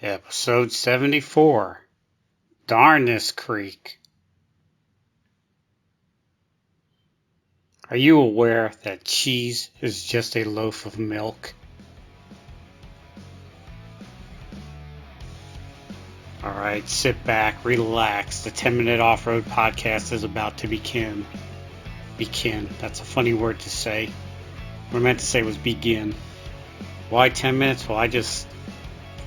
Episode 74. Darn this creek. Are you aware that cheese is just a loaf of milk? Alright, sit back, relax. The 10-minute off-road podcast is about to begin. Begin. That's a funny word to say. What I meant to say was begin. Why 10 minutes? Well, I just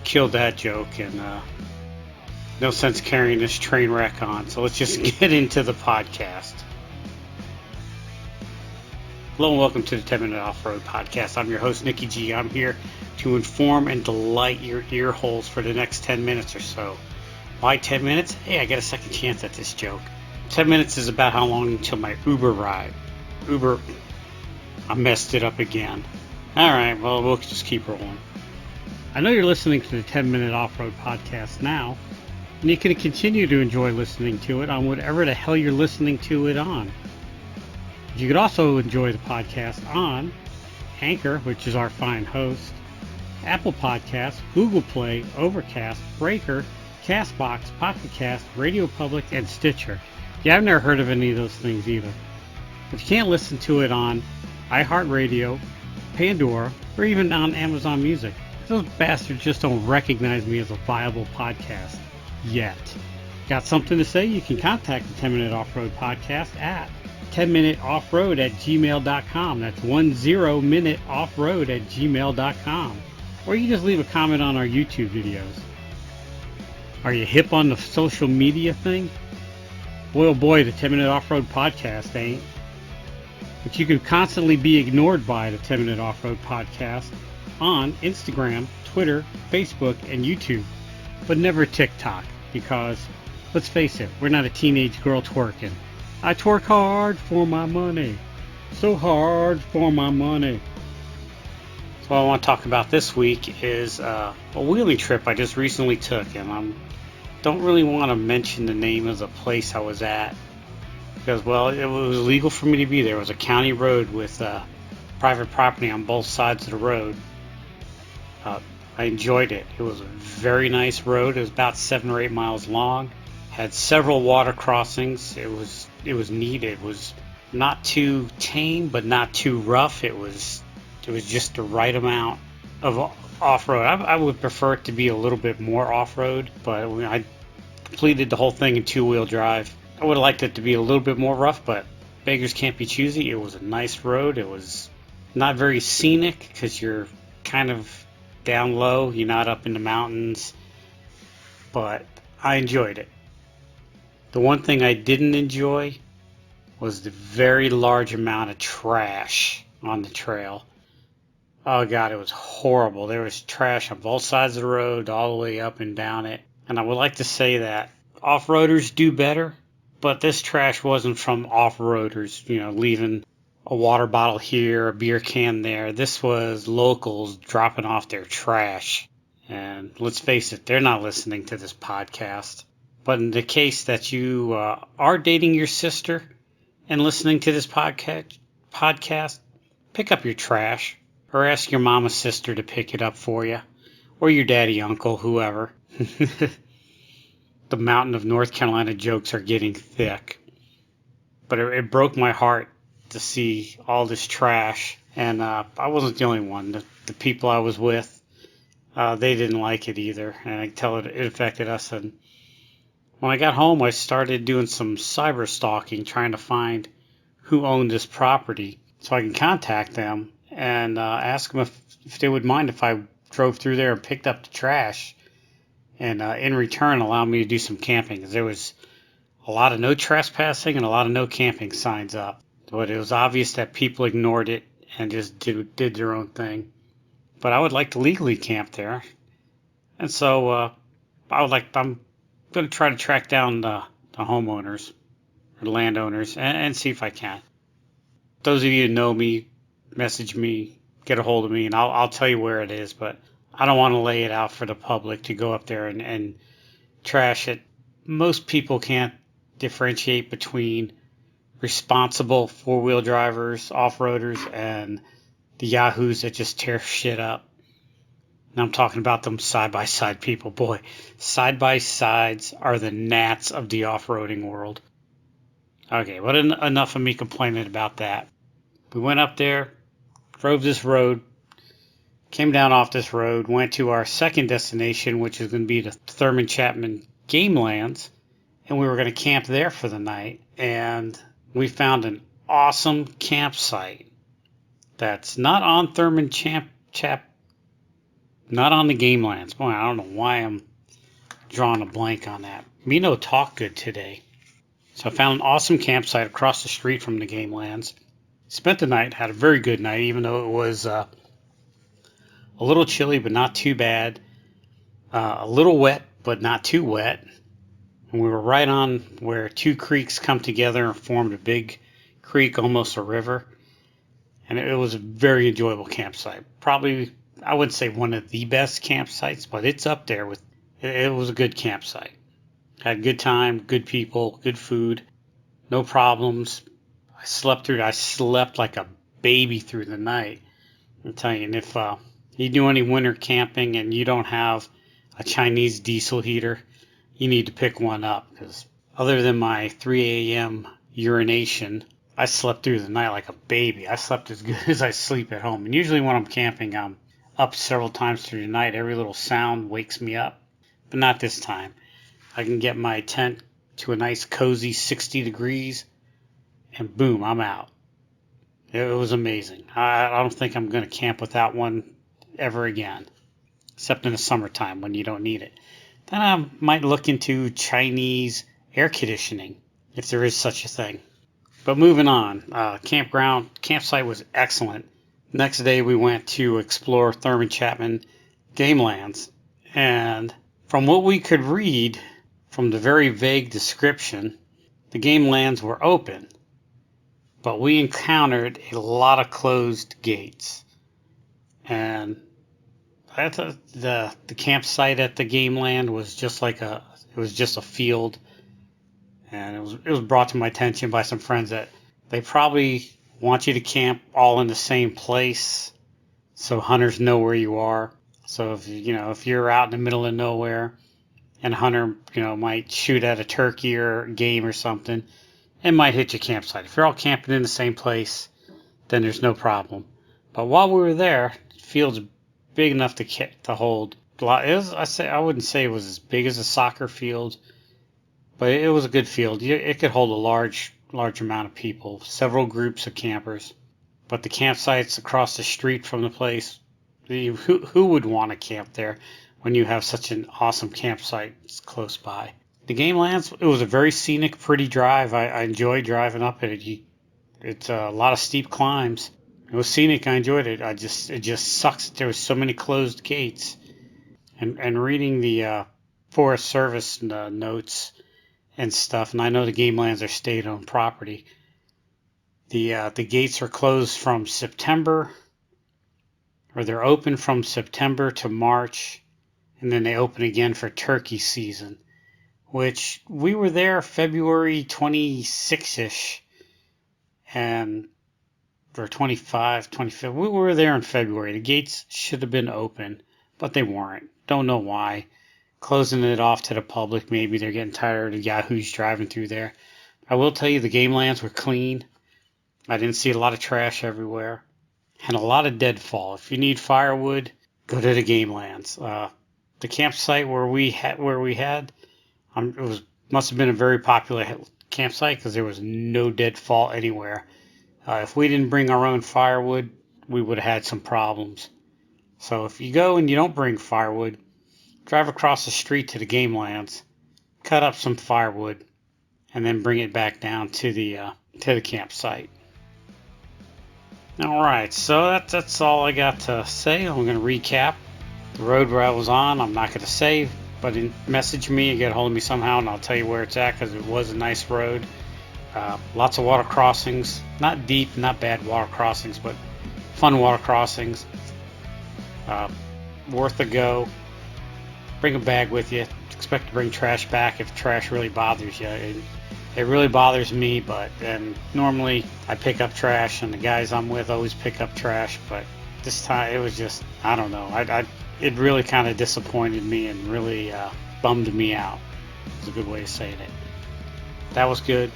killed that joke, and no sense carrying this train wreck on. So let's just get into the podcast. Hello and welcome to the 10-minute off-road podcast. I'm your host, Nikki G. I'm here to inform and delight your ear holes for the next 10 minutes or so. Why 10 minutes? Hey, I got a second chance at this joke. 10 minutes is about how long until my Uber ride. I messed it up again. Alright, well, we'll just keep rolling. I know you're listening to the 10-minute off-road podcast now, and you can continue to enjoy listening to it on whatever the hell you're listening to it on. You could also enjoy the podcast on Anchor, which is our fine host, Apple Podcasts, Google Play, Overcast, Breaker, Castbox, Pocket Cast, Radio Public, and Stitcher. Yeah, I've never heard of any of those things either. But you can't listen to it on iHeartRadio, Pandora, or even on Amazon Music. Those bastards just don't recognize me as a viable podcast yet. Got something to say? You can contact the 10-Minute Off-Road Podcast at 10minuteoffroad@gmail.com. That's 10minuteoffroad@gmail.com. Or you just leave a comment on our YouTube videos. Are you hip on the social media thing? Boy, oh boy, the 10-Minute Off-Road Podcast ain't. But you can constantly be ignored by the 10-Minute Off-Road Podcast on Instagram, Twitter, Facebook, and YouTube, but never TikTok, because, let's face it, we're not a teenage girl twerking. I twerk hard for my money, so hard for my money. So what I want to talk about this week is a wheeling trip I just recently took, and I don't really want to mention the name of the place I was at, because, well, it was illegal for me to be there. It was a county road with private property on both sides of the road. I enjoyed it. It was a very nice road. It was about 7 or 8 miles long. Had several water crossings. It was neat. It was not too tame, but not too rough. It was just the right amount of off-road. I would prefer it to be a little bit more off-road, but I completed the whole thing in 2-wheel drive. I would have liked it to be a little bit more rough, but beggars can't be choosy. It was a nice road. It was not very scenic because you're kind of down low. You're not up in the mountains, but I enjoyed it. The one thing I didn't enjoy was the very large amount of trash on the trail. Oh God, it was horrible. There was trash on both sides of the road, all the way up and down it. And I would like to say that off-roaders do better, but this trash wasn't from off-roaders, leaving a water bottle here, a beer can there. This was locals dropping off their trash. And let's face it, they're not listening to this podcast. But in the case that you are dating your sister and listening to this podcast, pick up your trash, or ask your mama sister to pick it up for you, or your daddy, uncle, whoever. The mountain of North Carolina jokes are getting thick. But it broke my heart to see all this trash, and I wasn't the only one. The people I was with, they didn't like it either, and I can tell it affected us. And when I got home, I started doing some cyber stalking, trying to find who owned this property so I can contact them and ask them if they would mind if I drove through there and picked up the trash, and in return allow me to do some camping, because there was a lot of no trespassing and a lot of no camping signs up. But it was obvious that people ignored it and just did their own thing. But I would like to legally camp there. And so I'm going to try to track down the homeowners or landowners and see if I can. Those of you who know me, message me, get a hold of me, and I'll tell you where it is. But I don't want to lay it out for the public to go up there and trash it. Most people can't differentiate between responsible four-wheel drivers, off-roaders, and the yahoos that just tear shit up. And I'm talking about them side-by-side people. Boy, side-by-sides are the gnats of the off-roading world. Okay, but enough of me complaining about that. We went up there, drove this road, came down off this road, went to our second destination, which is going to be the Thurman Chapman Game Lands, and we were going to camp there for the night. And we found an awesome campsite that's not on not on the Game Lands. Boy, I don't know why I'm drawing a blank on that. Me no talk good today. So I found an awesome campsite across the street from the Game Lands. Spent the night, had a very good night, even though it was a little chilly, but not too bad. A little wet, but not too wet. And we were right on where two creeks come together and formed a big creek, almost a river. And it was a very enjoyable campsite. Probably, I wouldn't say one of the best campsites, but it's up there with. It was a good campsite. Had a good time, good people, good food, no problems. I slept like a baby through the night. I'm telling you, and if you do any winter camping and you don't have a Chinese diesel heater, you need to pick one up, because other than my 3 a.m. urination, I slept through the night like a baby. I slept as good as I sleep at home. And usually when I'm camping, I'm up several times through the night. Every little sound wakes me up, but not this time. I can get my tent to a nice cozy 60 degrees, and boom, I'm out. It was amazing. I don't think I'm going to camp without one ever again, except in the summertime when you don't need it. Then I might look into Chinese air conditioning, if there is such a thing. But moving on, campsite was excellent. Next day we went to explore Thurman Chapman Game Lands, and from what we could read from the very vague description, the game lands were open, but we encountered a lot of closed gates. And the campsite at the game land was just it was just a field, and it was brought to my attention by some friends that they probably want you to camp all in the same place, so hunters know where you are. So if you're out in the middle of nowhere, and a hunter might shoot at a turkey or game or something, it might hit your campsite. If you're all camping in the same place, then there's no problem. But while we were there, the field's big enough to hold a lot. I wouldn't say it was as big as a soccer field, but it was a good field. It could hold a large amount of people, several groups of campers. But the campsites across the street from the place, who would want to camp there when you have such an awesome campsite close by? The Game Lands, it was a very scenic, pretty drive. I enjoyed driving up it. It's a lot of steep climbs. It was scenic. I enjoyed it. It just sucks that there was so many closed gates. And reading the Forest Service notes and stuff, and I know the Game Lands are state-owned property. The gates are closed from September, or they're open from September to March, and then they open again for turkey season, which we were there February 26-ish, or 25, 25. We were there in February. The gates should have been open, but they weren't. Don't know why. Closing it off to the public, maybe they're getting tired of yahoos driving through there. I will tell you, the Game Lands were clean. I didn't see a lot of trash everywhere, and a lot of deadfall. If you need firewood, go to the Game Lands. The campsite where we had, must have been a very popular campsite, because there was no deadfall anywhere. If we didn't bring our own firewood, we would have had some problems. So if you go and you don't bring firewood, drive across the street to the Game Lands, cut up some firewood, and then bring it back down to the campsite. All right, so that's all I got to say. I'm going to recap the road where I was on. I'm not going to say, but message me and get a hold of me somehow, and I'll tell you where it's at, because it was a nice road. Lots of water crossings, not deep, not bad water crossings, but fun water crossings. Worth a go. Bring a bag with you. Expect to bring trash back if trash really bothers you. It really bothers me, and normally I pick up trash, and the guys I'm with always pick up trash, but this time it was just, I don't know. it really kind of disappointed me and really bummed me out. Is a good way of saying it. That was good.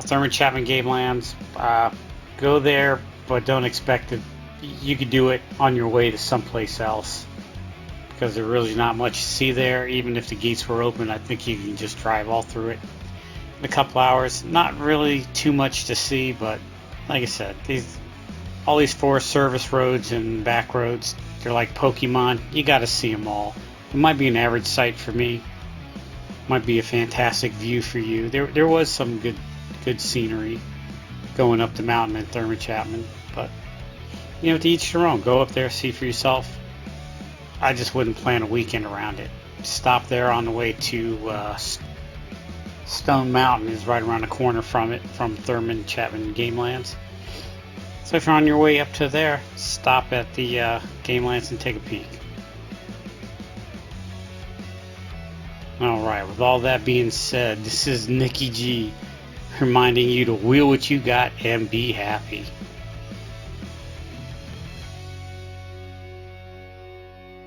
Thurman Chapman Game Lands. Go there, but don't expect it. You could do it on your way to someplace else, because there's really not much to see there. Even if the gates were open, I think you can just drive all through it in a couple hours. Not really too much to see, but like I said, all these Forest Service roads and back roads, they're like Pokemon. You got to see them all. It might be an average sight for me. Might be a fantastic view for you. There was some good scenery going up the mountain in Thurman Chapman, but you know, to each their own. Go up there, see for yourself. I just wouldn't plan a weekend around it. Stop there on the way to Stone Mountain is right around the corner from it, from Thurman Chapman Game Lands. So if you're on your way up to there, stop at the Game Lands and take a peek. Alright, with all that being said, this is Nicky G reminding you to wheel what you got and be happy.